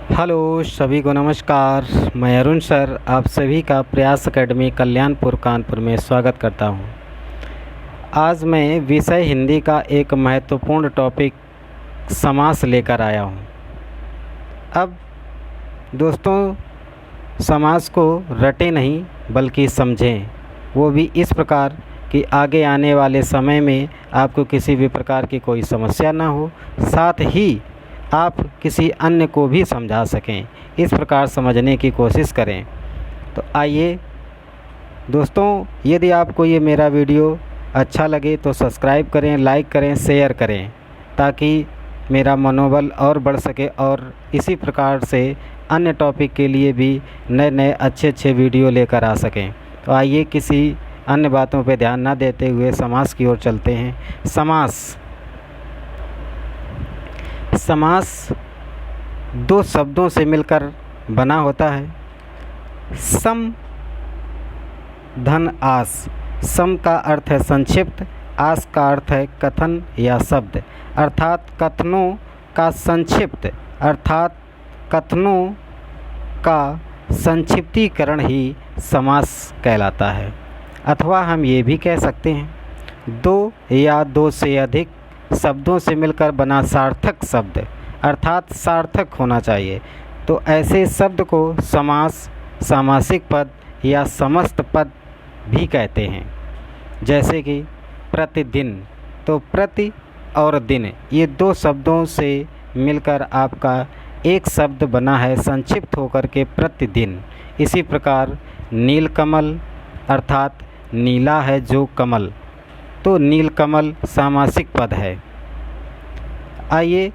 Hello सभी को नमस्कार। मैं अरुण सर आप सभी का प्रयास एकेडमी कल्याणपुर कानपुर में स्वागत करता हूं। आज मैं विषय हिंदी का एक महत्वपूर्ण टॉपिक समास लेकर आया हूं। अब दोस्तों, समास को रटें नहीं बल्कि समझें, वो भी इस प्रकार कि आगे आने वाले समय में आपको किसी भी प्रकार की कोई समस्या ना हो, साथ ही आप किसी अन्य को भी समझा सकें। इस प्रकार समझने की कोशिश करें। तो आइए दोस्तों, यदि आपको ये मेरा वीडियो अच्छा लगे तो सब्सक्राइब करें, लाइक करें, शेयर करें, ताकि मेरा मनोबल और बढ़ सके और इसी प्रकार से अन्य टॉपिक के लिए भी नए नए अच्छे वीडियो लेकर आ सकें। तो आइए किसी अन्य बातों पर ध्यान ना देते हुए समास की ओर चलते हैं। समास दो शब्दों से मिलकर बना होता है। सम धन आस। सम का अर्थ है संक्षिप्त, आस का अर्थ है कथन या शब्द, अर्थात कथनों का संक्षिप्त अर्थात कथनों का संक्षिप्तीकरण ही समास कहलाता है। अथवा हम ये भी कह सकते हैं दो या दो से अधिक शब्दों से मिलकर बना सार्थक शब्द, अर्थात सार्थक होना चाहिए। तो ऐसे शब्द को समास, सामासिक पद या समस्त पद भी कहते हैं। जैसे कि प्रतिदिन, तो प्रति और दिन ये दो शब्दों से मिलकर आपका एक शब्द बना है संक्षिप्त होकर के प्रतिदिन। इसी प्रकार नीलकमल अर्थात नीला है जो कमल, तो नीलकमल सामासिक पद है। आइए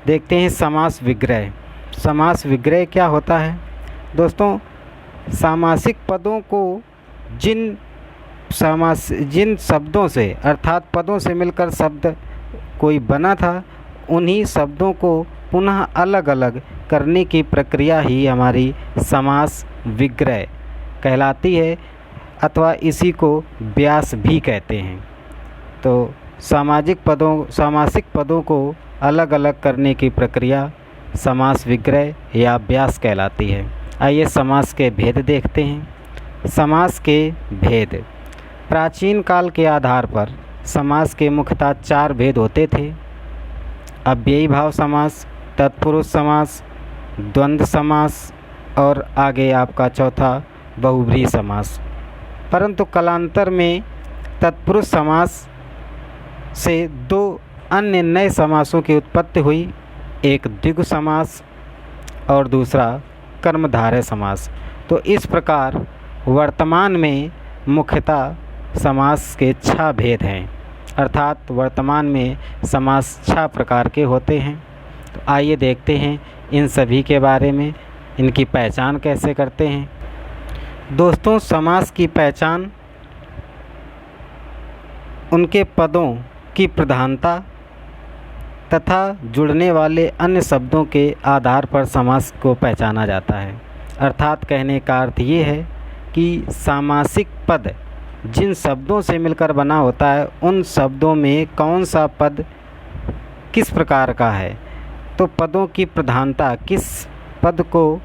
देखते हैं समास विग्रह। समास विग्रह क्या होता है दोस्तों? सामासिक पदों को जिन शब्दों से अर्थात पदों से मिलकर शब्द कोई बना था, उन्हीं शब्दों को पुनः अलग अलग करने की प्रक्रिया ही हमारी समास विग्रह कहलाती है, अथवा इसी को व्यास भी कहते हैं। तो सामासिक पदों को अलग अलग करने की प्रक्रिया समास विग्रह या व्यास कहलाती है। आइए समास के भेद देखते हैं। समास के भेद। प्राचीन काल के आधार पर समास के मुख्यतः चार भेद होते थे: अव्ययी भाव समास, तत्पुरुष समास, द्वंद्व समास और आगे आपका चौथा बहुब्रीहि समास। परंतु कालांतर में तत्पुरुष समास से दो अन्य नए समासों की उत्पत्ति हुई, एक द्विगु समास और दूसरा कर्मधारय समास। तो इस प्रकार वर्तमान में मुख्यतः समास के 6 भेद हैं, अर्थात वर्तमान में समास 6 प्रकार के होते हैं। तो आइए देखते हैं इन सभी के बारे में, इनकी पहचान कैसे करते हैं। दोस्तों, समास की पहचान उनके पदों की प्रधानता तथा जुड़ने वाले अन्य शब्दों के आधार पर समास को पहचाना जाता है। अर्थात कहने का अर्थ ये है कि सामासिक पद जिन शब्दों से मिलकर बना होता है, उन शब्दों में कौन सा पद किस प्रकार का है। तो पदों की प्रधानता, किस पद को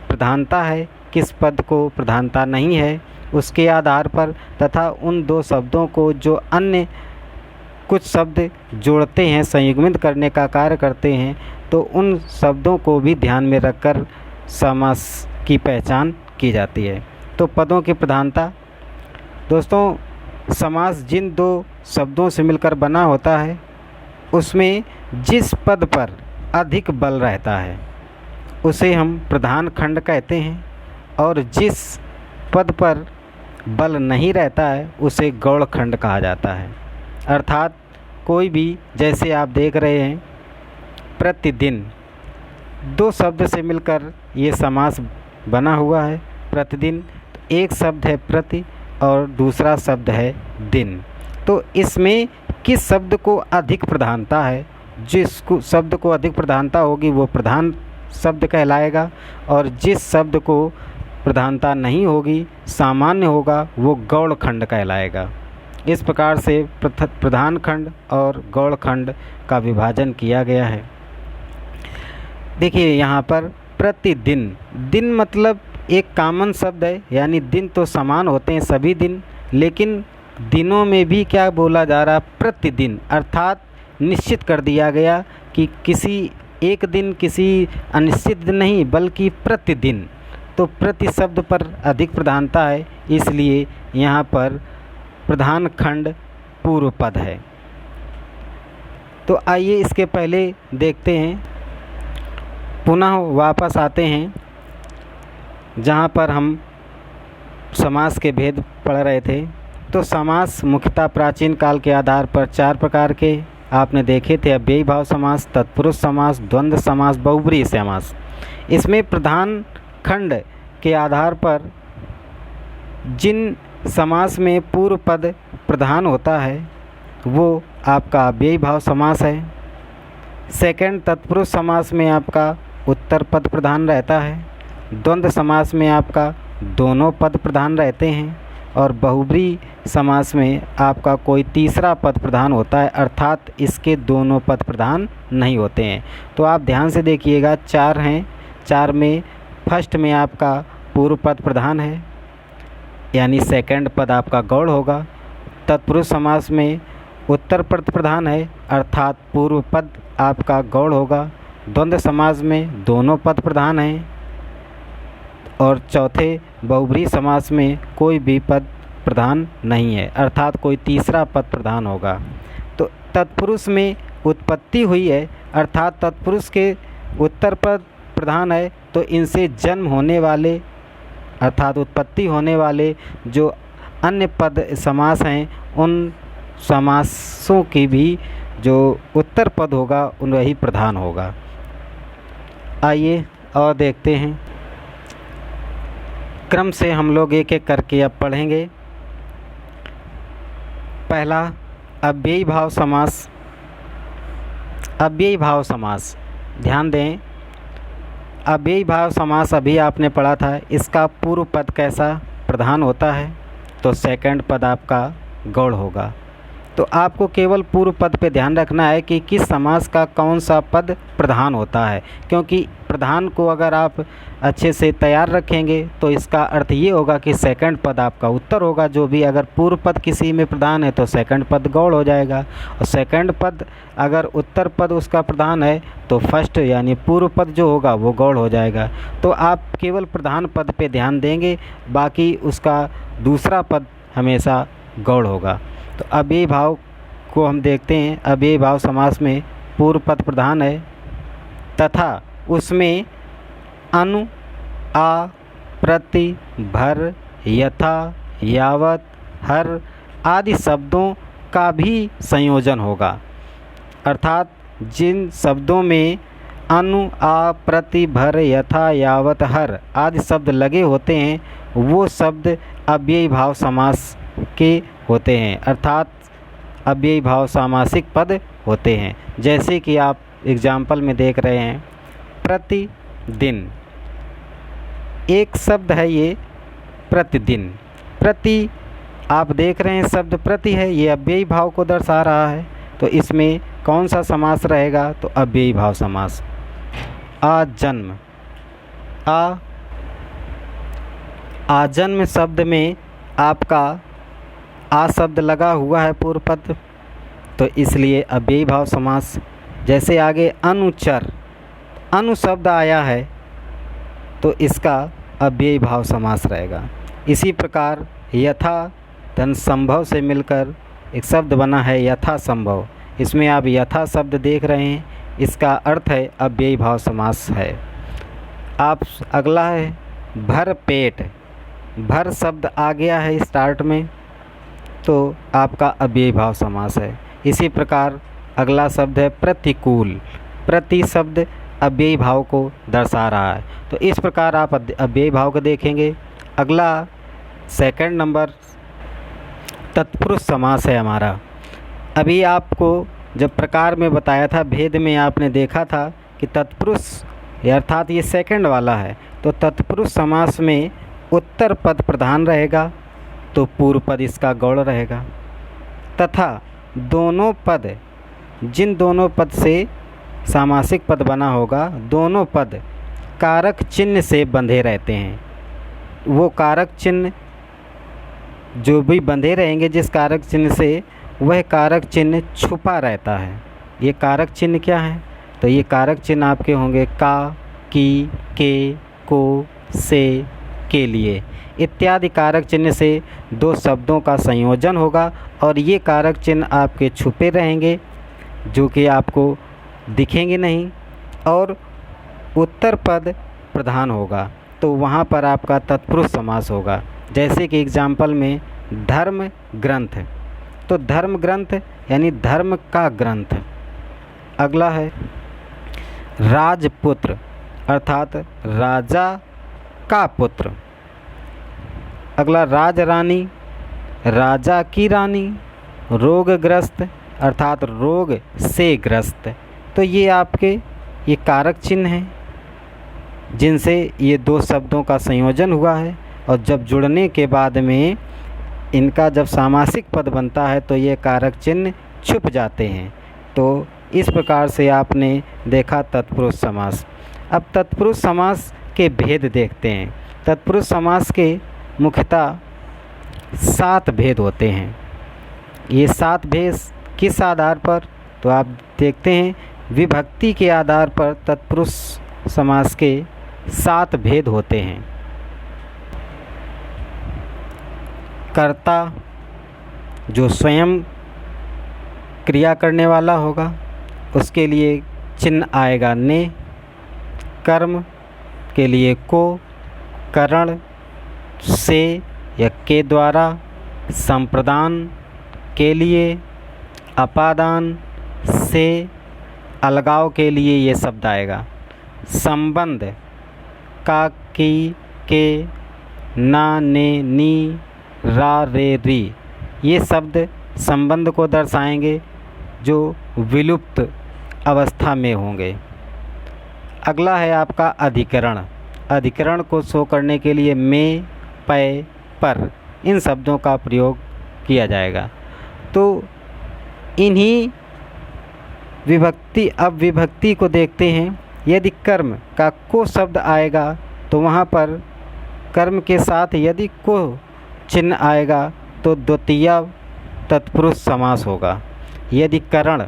प्रधानता है, किस पद को प्रधानता नहीं है, उसके आधार पर तथा उन दो शब्दों को जो अन्य कुछ शब्द जोड़ते हैं, संयुग्मित करने का कार्य करते हैं, तो उन शब्दों को भी ध्यान में रखकर समास की पहचान की जाती है। तो पदों की प्रधानता। दोस्तों, समास जिन दो शब्दों से मिलकर बना होता है, उसमें जिस पद पर अधिक बल रहता है उसे हम प्रधान खंड कहते हैं, और जिस पद पर बल नहीं रहता है उसे गौड़ खंड कहा जाता है। अर्थात कोई भी, जैसे आप देख रहे हैं प्रतिदिन, दो शब्द से मिलकर ये समास बना हुआ है। प्रतिदिन, तो एक शब्द है प्रति और दूसरा शब्द है दिन। तो इसमें किस शब्द को अधिक प्रधानता है, जिस शब्द को अधिक प्रधानता होगी वो प्रधान शब्द कहलाएगा, और जिस शब्द को प्रधानता नहीं होगी, सामान्य होगा, वो गौड़ खंड कहलाएगा। इस प्रकार से प्रधान खंड और गौड़ खंड का विभाजन किया गया है। देखिए यहाँ पर प्रतिदिन। दिन मतलब एक कॉमन शब्द है, यानी दिन तो समान होते हैं सभी दिन, लेकिन दिनों में भी क्या बोला जा रहा, प्रतिदिन, अर्थात निश्चित कर दिया गया कि किसी एक दिन, किसी अनिश्चित दिन नहीं, बल्कि प्रतिदिन। तो प्रति शब्द पर अधिक प्रधानता है, इसलिए यहाँ पर प्रधान खंड पूर्व पद है। तो आइए इसके पहले देखते हैं, पुनः वापस आते हैं जहाँ पर हम समास के भेद पढ़ रहे थे। तो समास मुख्यतः प्राचीन काल के आधार पर 4 प्रकार के आपने देखे थे, अव्ययी भाव समास, तत्पुरुष समास, द्वंद्व समास, बहुब्रीहि समास। इसमें प्रधान खंड के आधार पर जिन समास में पूर्व पद प्रधान होता है वो आपका अव्ययी भाव समास है। सेकंड, तत्पुरुष समास में आपका उत्तर पद प्रधान रहता है। द्वंद्व समास में आपका दोनों पद प्रधान रहते हैं, और बहुब्रीहि समास में आपका कोई तीसरा पद प्रधान होता है, अर्थात इसके दोनों पद प्रधान नहीं होते हैं। तो आप ध्यान से देखिएगा, 4 हैं, 4 में फर्स्ट में आपका पूर्व पद प्रधान है, यानी सेकंड पद आपका गौड़ होगा। तत्पुरुष समास में उत्तर पद प्रधान है, अर्थात पूर्व पद आपका गौड़ होगा। द्वंद्व समास में दोनों पद प्रधान हैं, और चौथे बहुब्रीहि समास में कोई भी पद प्रधान नहीं है, अर्थात कोई तीसरा पद प्रधान होगा। तो तत्पुरुष में उत्पत्ति हुई है, अर्थात तत्पुरुष के उत्तर पद प्रधान है, तो इनसे जन्म होने वाले, अर्थात उत्पत्ति होने वाले जो अन्य पद समास हैं, उन समासों की भी जो उत्तर पद होगा उन वही प्रधान होगा। आइए और देखते हैं, क्रम से हम लोग एक एक करके अब पढ़ेंगे। पहला, अव्ययी भाव समास। अव्ययी भाव समास, ध्यान दें, अव्ययी भाव समास अभी आपने पढ़ा था, इसका पूर्व पद कैसा प्रधान होता है, तो सेकंड पद आपका गौड़ होगा। तो आपको केवल पूर्व पद पे ध्यान रखना है कि किस समास का कौन सा पद प्रधान होता है, क्योंकि प्रधान को अगर आप अच्छे से तैयार रखेंगे तो इसका अर्थ ये होगा कि सेकंड पद आपका उत्तर होगा। जो भी अगर पूर्व पद किसी में प्रधान है तो सेकंड पद गौड़ हो जाएगा, और सेकंड पद अगर उत्तर पद उसका प्रधान है तो फर्स्ट यानी पूर्व पद जो होगा वो गौड़ हो जाएगा। तो आप केवल प्रधान पद पे ध्यान देंगे, बाकी उसका दूसरा पद हमेशा गौड़ होगा। तो अव्ययी भाव को हम देखते हैं। अव्ययी भाव समास में पूर्व पद प्रधान है तथा उसमें अनु, आ, प्रति, भर, यथा, यावत, हर आदि शब्दों का भी संयोजन होगा, अर्थात जिन शब्दों में अनु, आ, प्रति, भर, यथा, यावत, हर आदि शब्द लगे होते हैं वो शब्द अव्ययी भाव समास के होते हैं, अर्थात अव्ययी भाव सामासिक पद होते हैं। जैसे कि आप एग्जाम्पल में देख रहे हैं, प्रतिदिन, एक शब्द है ये प्रतिदिन। प्रति, आप देख रहे हैं शब्द प्रति है, ये अव्ययी भाव को दर्शा रहा है, तो इसमें कौन सा समास रहेगा, तो अव्ययी भाव समास। आजन्म, आजन्म शब्द में आपका आ शब्द लगा हुआ है पूर्व पद, तो इसलिए अव्ययी भाव समास। जैसे आगे अनुचर, अनु शब्द आया है तो इसका अव्ययी भाव समास रहेगा। इसी प्रकार यथा धन संभव से मिलकर एक शब्द बना है यथा संभव, इसमें आप यथा शब्द देख रहे हैं, इसका अर्थ है अव्ययी भाव समास है। आप अगला है भर पेट, भर शब्द आ गया है स्टार्ट में तो आपका अव्ययी भाव समास है। इसी प्रकार अगला शब्द है प्रतिकूल, प्रति शब्द अव्ययी भाव को दर्शा रहा है, तो इस प्रकार आप अव्ययी भाव को देखेंगे। अगला सेकंड नंबर तत्पुरुष समास है हमारा। अभी आपको जब प्रकार में बताया था, भेद में आपने देखा था कि तत्पुरुष अर्थात ये सेकंड वाला है, तो तत्पुरुष समास में उत्तर पद प्रधान रहेगा तो पूर्व पद इसका गौड़ रहेगा, तथा दोनों पद, जिन दोनों पद से सामासिक पद बना होगा, दोनों पद कारक चिन्ह से बंधे रहते हैं। वो कारक चिन्ह जो भी बंधे रहेंगे जिस कारक चिन्ह से, वह कारक चिन्ह छुपा रहता है। ये कारक चिन्ह क्या है? तो ये कारक चिन्ह आपके होंगे का, की, के, को, से, के लिए इत्यादि कारक चिन्ह से दो शब्दों का संयोजन होगा और ये कारक चिन्ह आपके छुपे रहेंगे जो कि आपको दिखेंगे नहीं, और उत्तर पद प्रधान होगा तो वहाँ पर आपका तत्पुरुष समास होगा। जैसे कि एग्जाम्पल में धर्म ग्रंथ, तो धर्म ग्रंथ यानी धर्म का ग्रंथ। अगला है राजपुत्र अर्थात राजा का पुत्र। अगला राजरानी, राजा की रानी। रोगग्रस्त अर्थात रोग से ग्रस्त। तो ये आपके ये कारक चिन्ह हैं जिनसे ये दो शब्दों का संयोजन हुआ है, और जब जुड़ने के बाद में इनका जब सामासिक पद बनता है तो ये कारक चिन्ह छुप जाते हैं। तो इस प्रकार से आपने देखा तत्पुरुष समास। अब तत्पुरुष समास के भेद देखते हैं। तत्पुरुष समास के मुख्यतः 7 भेद होते हैं। ये 7 भेद किस आधार पर? तो आप देखते हैं विभक्ति के आधार पर तत्पुरुष समास के 7 भेद होते हैं। कर्ता जो स्वयं क्रिया करने वाला होगा उसके लिए चिन्ह आएगा ने। कर्म के लिए को, करण से या के द्वारा, संप्रदान के लिए, अपादान से, अलगाव के लिए ये शब्द आएगा। संबंध का, की, के, ना, ने, नी, रा, रे, री ये शब्द संबंध को दर्शाएंगे जो विलुप्त अवस्था में होंगे। अगला है आपका अधिकरण। अधिकरण को शो करने के लिए में, पै, पर इन शब्दों का प्रयोग किया जाएगा। तो इन्हीं विभक्ति, अब विभक्ति को देखते हैं। यदि कर्म का को शब्द आएगा तो वहाँ पर कर्म के साथ यदि को चिन्ह आएगा तो द्वितीय तत्पुरुष समास होगा। यदि करण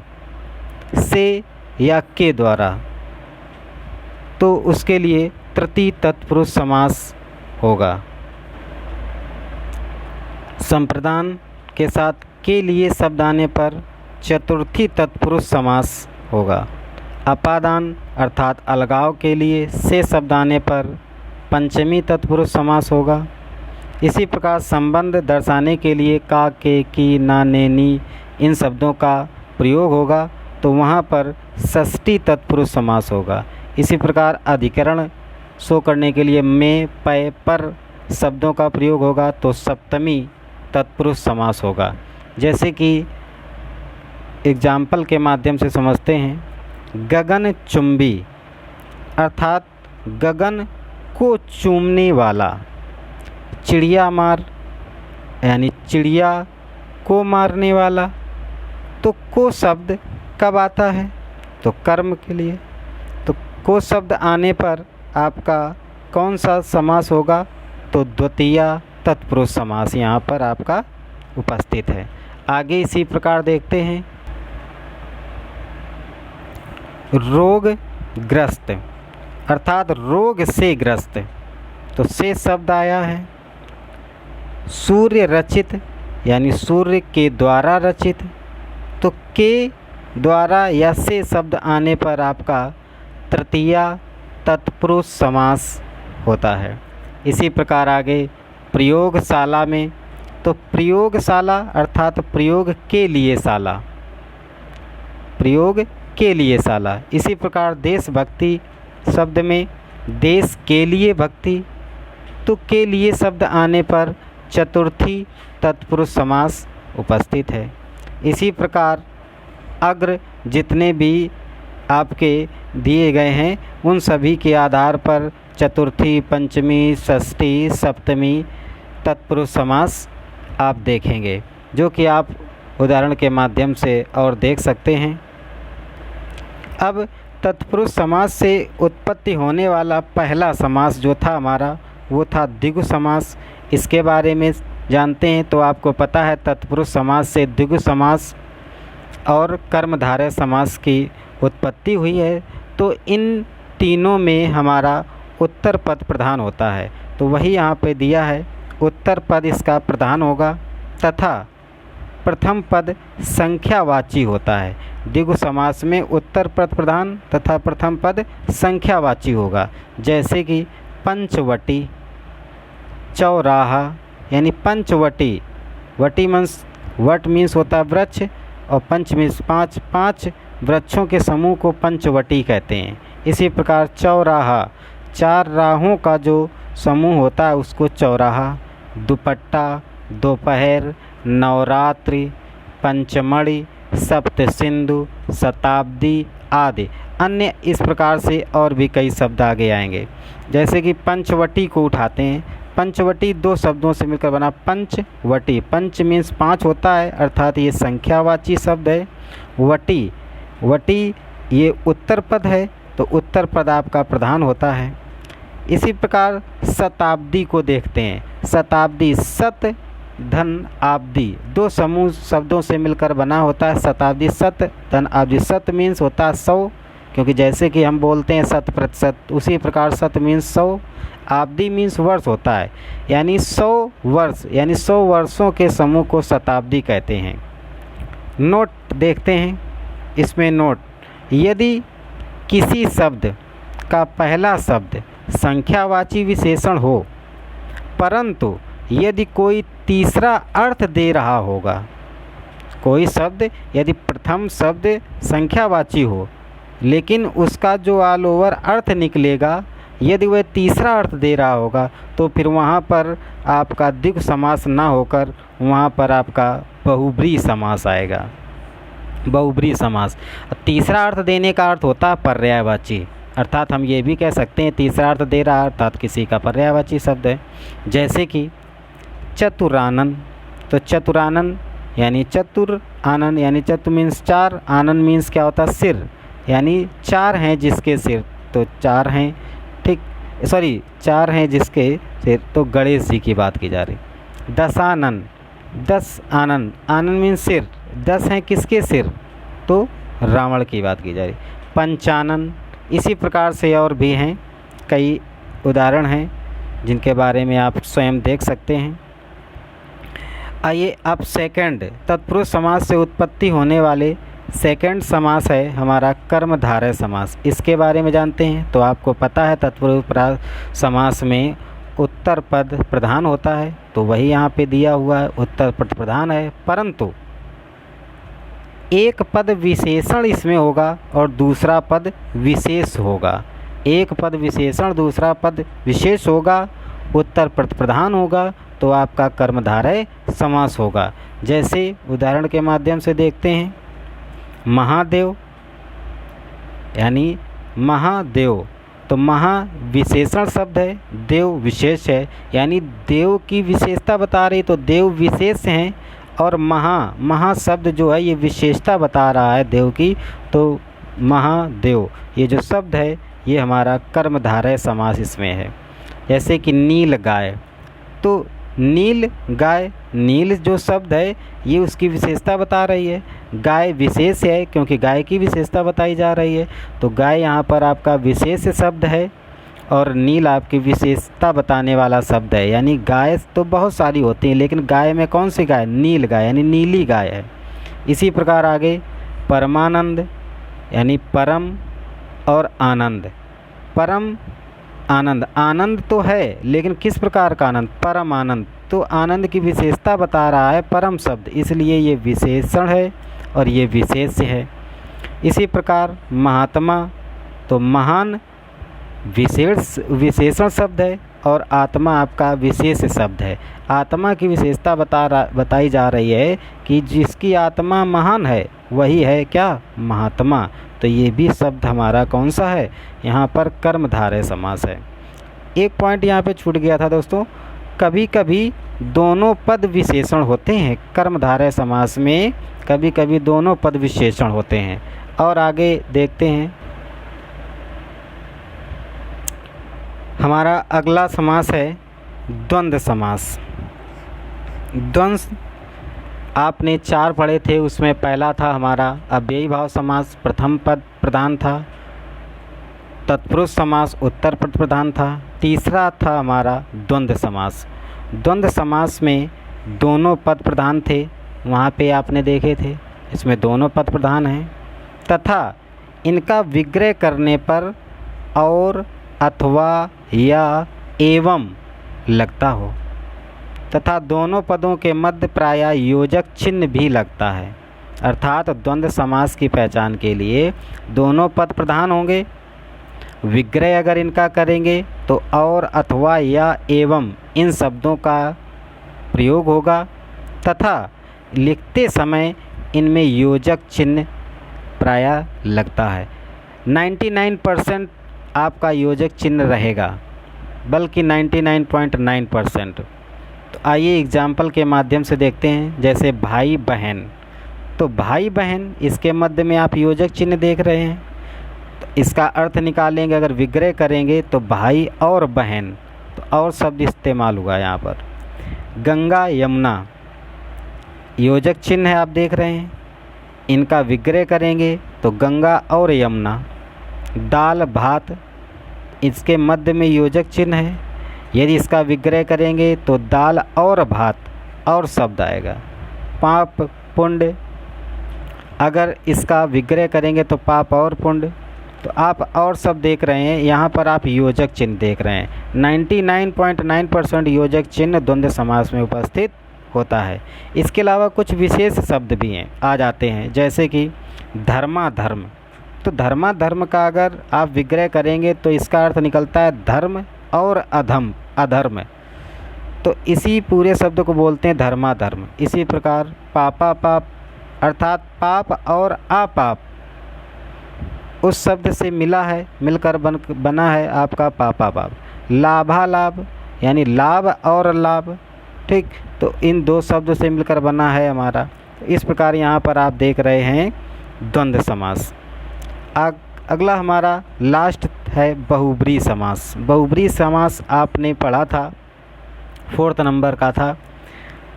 से या के द्वारा तो उसके लिए तृतीय तत्पुरुष समास होगा। संप्रदान के साथ के लिए शब्द आने पर चतुर्थी तत्पुरुष समास होगा। अपादान अर्थात अलगाव के लिए से शब्द आने पर पंचमी तत्पुरुष समास होगा। इसी प्रकार संबंध दर्शाने के लिए का, के, की, ना, ने, नी इन शब्दों का प्रयोग होगा तो वहाँ पर षष्ठी तत्पुरुष समास होगा। इसी प्रकार अधिकरण शो करने के लिए में, पै, पर शब्दों का प्रयोग होगा तो सप्तमी तत्पुरुष समास होगा। जैसे कि एग्जाम्पल के माध्यम से समझते हैं। गगन चुंबी अर्थात गगन को चूमने वाला। चिड़िया मार यानी चिड़िया को मारने वाला। तो को शब्द कब आता है? तो कर्म के लिए। तो को शब्द आने पर आपका कौन सा समास होगा? तो द्वितीय तत्पुरुष समास यहाँ पर आपका उपस्थित है। आगे इसी प्रकार देखते हैं। रोग ग्रस्त अर्थात रोग से ग्रस्त। तो से शब्द आया है। सूर्य रचित यानी सूर्य के द्वारा रचित। तो के द्वारा या से शब्द आने पर आपका तृतीय तत्पुरुष समास होता है। इसी प्रकार आगे प्रयोगशाला में, तो प्रयोगशाला अर्थात प्रयोग के लिए शाला। प्रयोग के लिए शाला। इसी प्रकार देशभक्ति शब्द में देश के लिए भक्ति। तो के लिए शब्द आने पर चतुर्थी तत्पुरुष समास उपस्थित है। इसी प्रकार अग्र जितने भी आपके दिए गए हैं उन सभी के आधार पर चतुर्थी, पंचमी, षष्ठी, सप्तमी तत्पुरुष समास आप देखेंगे, जो कि आप उदाहरण के माध्यम से और देख सकते हैं। अब तत्पुरुष समास से उत्पत्ति होने वाला पहला समास जो था हमारा वो था द्विगु समास। इसके बारे में जानते हैं तो आपको पता है तत्पुरुष समास से द्विगु समास और कर्मधारय समास की उत्पत्ति हुई है। तो इन तीनों में हमारा उत्तर पद प्रधान होता है, तो वही यहाँ पे दिया है, उत्तर पद इसका प्रधान होगा तथा प्रथम पद संख्यावाची होता है। द्विगु समास में उत्तर पद प्रधान तथा प्रथम पद संख्यावाची होगा, जैसे कि पंचवटी, चौराहा, यानी पंचवटी, वटी मीन्स वट मीन्स होता है वृक्ष और पंच मीन्स पाँच, पाँच वृक्षों के समूह को पंचवटी कहते हैं। इसी प्रकार चौराहा, चार राहों का जो समूह होता है उसको चौराहा। दुपट्टा, दोपहर, नवरात्रि, पंचमढ़ी, सप्तसिंधु, शताब्दी आदि अन्य इस प्रकार से और भी कई शब्द आगे आएंगे। जैसे कि पंचवटी को उठाते हैं, पंचवटी दो शब्दों से मिलकर बना पंचवटी। पंच मीन्स पाँच होता है, अर्थात ये संख्यावाची शब्द है। वटी, वटी ये उत्तर पद है, तो उत्तर पद आपका प्रधान होता है। इसी प्रकार शताब्दी को देखते हैं, शताब्दी सत धन आब्दी दो समूह शब्दों से मिलकर बना होता है शताब्दी। सत धन आब्दी, सत मीन्स होता है 100, क्योंकि जैसे कि हम बोलते हैं 100%, उसी प्रकार सत मीन्स 100, आब्दी मीन्स वर्ष होता है, यानी 100 वर्ष, यानी 100 वर्षों के समूह को शताब्दी कहते हैं। नोट देखते हैं, इसमें नोट, यदि किसी शब्द का पहला शब्द संख्यावाची विशेषण हो परंतु यदि कोई तीसरा अर्थ दे रहा होगा, कोई शब्द यदि प्रथम शब्द संख्यावाची हो लेकिन उसका जो ऑल ओवर अर्थ निकलेगा यदि वह तीसरा अर्थ दे रहा होगा तो फिर वहाँ पर आपका द्विगु समास ना होकर वहाँ पर आपका बहुब्रीहि समास आएगा। बहुब्रीहि समास तीसरा अर्थ देने का अर्थ होता है पर्यायवाची, अर्थात हम ये भी कह सकते हैं तीसरा अर्थ दे रहा अर्थात किसी का पर्यायवाची शब्द है। जैसे कि चतुरानन, तो चतुरानन यानी चतुर, आनंद यानी चतु मीन्स चार, आनंद मीन्स क्या होता है सिर, यानी चार हैं जिसके सिर, तो चार हैं, ठीक, सॉरी चार हैं जिसके सिर, तो गणेश जी की बात की जा रही। दशानन, 10 आनंद, आनंद मीन्स सिर, 10 हैं किसके सिर, तो रावण की बात की जा रही। पंचानन, इसी प्रकार से और भी हैं, कई उदाहरण हैं जिनके बारे में आप स्वयं देख सकते हैं। आइए अब सेकंड तत्पुरुष समास से उत्पत्ति होने वाले सेकंड समास है हमारा कर्मधारय समास, इसके बारे में जानते हैं। तो आपको पता है तत्पुरुष समास में उत्तर पद प्रधान होता है, तो वही यहाँ पे दिया हुआ है, उत्तर पद प्रधान है, परंतु एक पद विशेषण इसमें होगा और दूसरा पद विशेष होगा। एक पद विशेषण दूसरा पद विशेष होगा, उत्तर पद प्रधान होगा, तो आपका कर्मधारय समास होगा। जैसे उदाहरण के माध्यम से देखते हैं, महादेव यानी महादेव, तो महा विशेषण शब्द है, देव विशेष है, यानी देव की विशेषता बता रही, तो देव विशेष हैं और महा शब्द जो है ये विशेषता बता रहा है देव की, तो महादेव ये जो शब्द है ये हमारा कर्मधारय समास इसमें है। जैसे कि नील गाय, तो नील गाय, नील जो शब्द है ये उसकी विशेषता बता रही है, गाय विशेष है क्योंकि गाय की विशेषता बताई जा रही है, तो गाय यहाँ पर आपका विशेष शब्द है और नील आपकी विशेषता बताने वाला शब्द है। यानी गाय तो बहुत सारी होती हैं लेकिन गाय में कौन सी गाय, नील गाय यानी नीली गाय है। इसी प्रकार आगे परमानंद यानी परम और आनंद, परम आनंद, आनंद तो है लेकिन किस प्रकार का आनंद, परम आनंद, तो आनंद की विशेषता बता रहा है परम शब्द, इसलिए ये विशेषण है और ये विशेष्य है। इसी प्रकार महात्मा, तो महान विशेषण शब्द है और आत्मा आपका विशेष शब्द है। आत्मा की विशेषता बताई जा रही है कि जिसकी आत्मा महान है वही है क्या, महात्मा, तो ये भी शब्द हमारा कौन सा है, यहाँ पर कर्मधारय समास है। एक पॉइंट यहाँ पे छूट गया था दोस्तों, कभी कभी दोनों पद विशेषण होते हैं कर्मधारय समास में, कभी कभी दोनों पद विशेषण होते हैं। और आगे देखते हैं, हमारा अगला समास है द्वंद्व समास। द्वंद्व आपने 4 पढ़े थे, उसमें पहला था हमारा अव्ययी भाव समास, प्रथम पद प्रधान था। तत्पुरुष समास उत्तर पद प्रधान था। तीसरा था हमारा द्वंद्व समास। द्वंद्व समास में दोनों पद प्रधान थे, वहाँ पे आपने देखे थे, इसमें दोनों पद प्रधान हैं तथा इनका विग्रह करने पर और अथवा या एवं लगता हो तथा दोनों पदों के मध्य प्रायः योजक चिन्ह भी लगता है। अर्थात द्वंद्व समास की पहचान के लिए दोनों पद प्रधान होंगे, विग्रह अगर इनका करेंगे तो और अथवा या एवं इन शब्दों का प्रयोग होगा तथा लिखते समय इनमें योजक चिन्ह प्रायः लगता है। 99% आपका योजक चिन्ह रहेगा, बल्कि 99.9%। तो आइए एग्जाम्पल के माध्यम से देखते हैं। जैसे भाई बहन, तो भाई बहन इसके मध्य में आप योजक चिन्ह देख रहे हैं, तो इसका अर्थ निकालेंगे। अगर विग्रह करेंगे तो भाई और बहन, तो और शब्द इस्तेमाल हुआ यहाँ पर। गंगा यमुना योजक चिन्ह है, आप देख रहे हैं, इनका विग्रह करेंगे तो गंगा और यमुना। दाल भात इसके मध्य में योजक चिन्ह है, यदि इसका विग्रह करेंगे तो दाल और भात और शब्द आएगा। पाप पुण्य अगर इसका विग्रह करेंगे तो पाप और पुण्य, तो आप और शब्द देख रहे हैं, यहाँ पर आप योजक चिन्ह देख रहे हैं। 99.9% योजक चिन्ह द्वंद्व समास में उपस्थित होता है। इसके अलावा कुछ विशेष शब्द भी हैं, आ जाते हैं, जैसे कि धर्माधर्म। तो धर्माधर्म का अगर आप विग्रह करेंगे तो इसका अर्थ निकलता है धर्म और अधर्म। तो इसी पूरे शब्द को बोलते हैं धर्माधर्म। इसी प्रकार पापा पाप अर्थात पाप और अपाप उस शब्द से मिलकर बना है आपका पापा पाप। लाभालाभ यानी लाभ और लाभ, ठीक, तो इन दो शब्दों से मिलकर बना है हमारा। इस प्रकार यहाँ पर आप देख रहे हैं द्वंद्व समास। अगला हमारा लास्ट है बहुब्रीहि समास। बहुब्रीहि समास आपने पढ़ा था, 4th नंबर का था।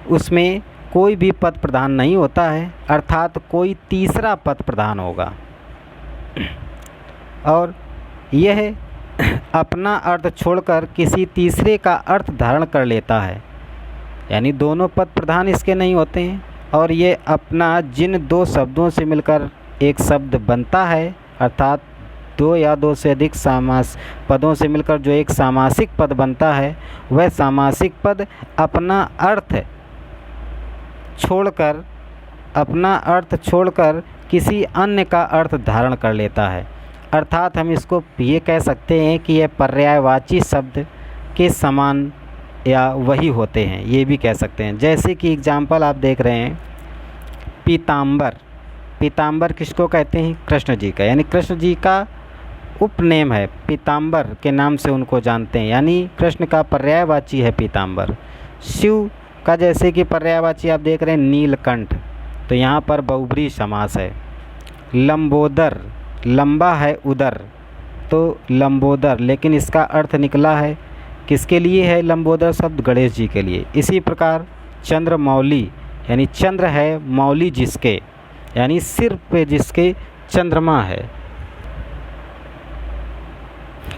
उसमें कोई भी पद प्रधान नहीं होता है, अर्थात कोई तीसरा पद प्रधान होगा और यह अपना अर्थ छोड़कर किसी तीसरे का अर्थ धारण कर लेता है। यानी दोनों पद प्रधान इसके नहीं होते हैं और ये अपना जिन दो शब्दों से मिलकर एक शब्द बनता है, अर्थात 2 या 2 से अधिक समास पदों से मिलकर जो एक सामासिक पद बनता है, वह सामासिक पद अपना अर्थ छोड़कर किसी अन्य का अर्थ धारण कर लेता है। अर्थात हम इसको ये कह सकते हैं कि यह पर्यायवाची शब्द के समान या वही होते हैं, ये भी कह सकते हैं। जैसे कि एग्जाम्पल आप देख रहे हैं, पीताम्बर। पीताम्बर किसको कहते हैं? कृष्ण जी का, यानी कृष्ण जी का उपनेम है, पीताम्बर के नाम से उनको जानते हैं, यानी कृष्ण का पर्यायवाची है पीताम्बर। शिव का जैसे कि पर्यायवाची आप देख रहे हैं नीलकंठ, तो यहाँ पर बहुब्रीहि समास है। लंबोदर, लंबा है उदर, तो लंबोदर, लेकिन इसका अर्थ निकला है किसके लिए है लंबोदर शब्द? गणेश जी के लिए। इसी प्रकार चंद्रमौली, यानी चंद्र है मौली जिसके, यानी सिर पे जिसके चंद्रमा है।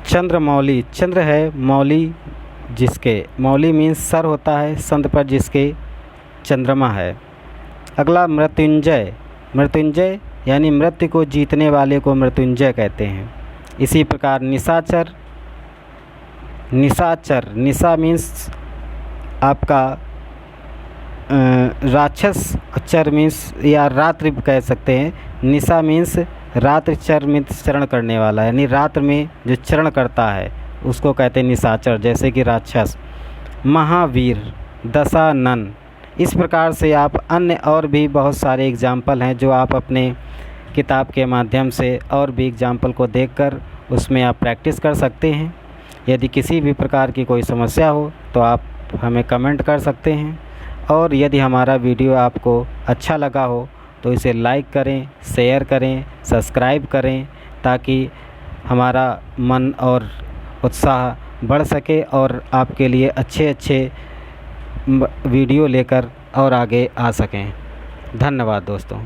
चंद्रमौली, चंद्र है मौली जिसके, मौली मीन्स सर होता है, संत पर जिसके चंद्रमा है। अगला मृत्युंजय। मृत्युंजय यानी मृत्यु को जीतने वाले को मृत्युंजय कहते हैं। इसी प्रकार निशाचर। निशाचर, निशा मीन्स आपका राक्षस, चर मीन्स या रात्रि कह सकते हैं। निशा मीन्स रात्रि, चर मीन्स चरण करने वाला, यानी रात्र में जो चरण करता है उसको कहते हैं निशाचर, जैसे कि राक्षस। महावीर, दशानन। इस प्रकार से आप अन्य और भी बहुत सारे एग्जाम्पल हैं जो आप अपने किताब के माध्यम से और भी एग्जाम्पल को देखकर उसमें आप प्रैक्टिस कर सकते हैं। यदि किसी भी प्रकार की कोई समस्या हो तो आप हमें कमेंट कर सकते हैं, और यदि हमारा वीडियो आपको अच्छा लगा हो तो इसे लाइक करें, शेयर करें, सब्सक्राइब करें, ताकि हमारा मन और उत्साह बढ़ सके और आपके लिए अच्छे अच्छे वीडियो लेकर और आगे आ सकें। धन्यवाद दोस्तों।